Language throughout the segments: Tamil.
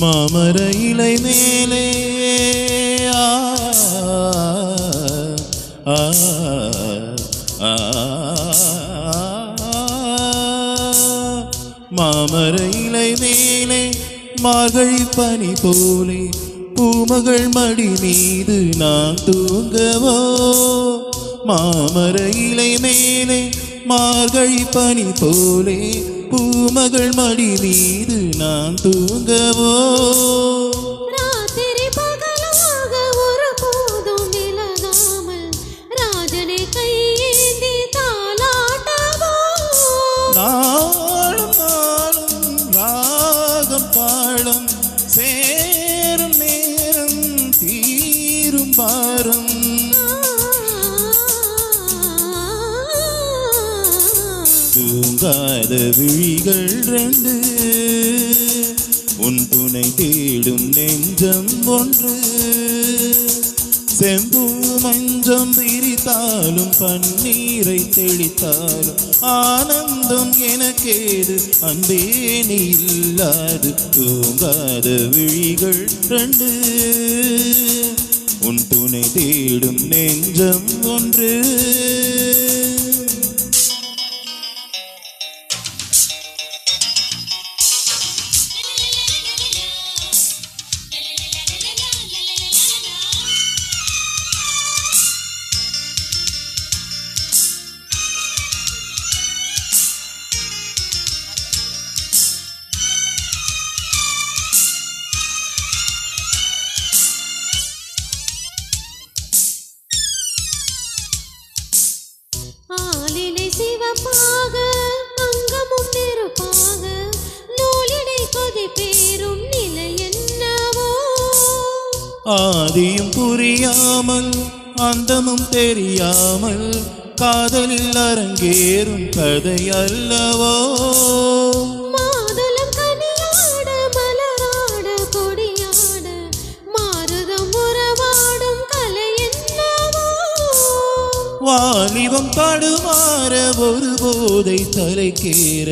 மாமர இலை மேலே மாமர இலை மேலே மார்கழி பனி போலே பூமகள் மடி மீது நான் தூங்கவோ. மாமர இலை மேலே மார்கழி பனி போலே பூமகள் மடி மீது நான் தூங்கவோ. ராத்திரி பகலாக ஒரு போதும் விலகாமல் ராஜனை கையேந்தி தாலாட்டவோ. நாளும் நாளும் ராகம் தாளம் சேரும் நேரம் தீரும் பாரம். தூங்காத விழிகள் ரெண்டு உன் துணை தேடும் நெஞ்சம் ஒன்று. செம்பு மஞ்சம் விரித்தாலும் பன்னீரை தெளித்தாலும் ஆனந்தம் எனக்கேது அன்பே நீ இல்லாது. தூங்காத விழிகள் ரெண்டு உன் துணை தேடும் நெஞ்சம் ஒன்று. ஆலிலை சிவப்பாக அங்கமும் நெருப்பாக நூலிடை கொதி பேரும் நிலை என்னவோ. ஆதியும் புரியாமல் அந்தமும் தெரியாமல் காதலில் அரங்கேறும் கதை அல்லவோ. மாதுளம் கனியாட மலராட கொடியாட மாருதம் உறவாடும் கலை என்னவோ. வாலிபம் தடுமாற ஒரு போதை தலைக்கேற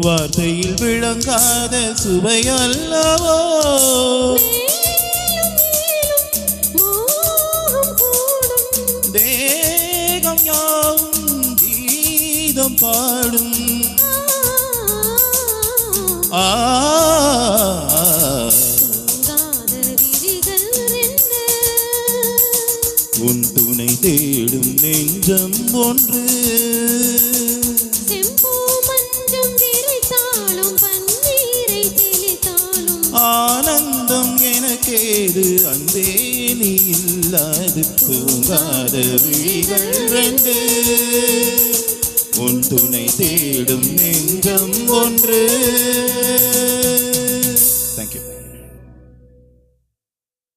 வார்த்தையில் விளங்காத சுவை அல்லவோ. மோகம் கூடும் தேகம் யாவும் கீதம் பாடும். தூங்காத விழிகள் ரெண்டு உன் துணை தேடும் நெஞ்சம் ஒன்று. செம்பு மஞ்சம் விரித்தாலும் பன்னீரை தெளித்தாலும் ஆனந்தம் எனக்கேது அன்பே நீ இல்லாது. தூங்காத விழிகள் ரெண்டு உன் துணை தேடும் நெஞ்சம் ஒன்று.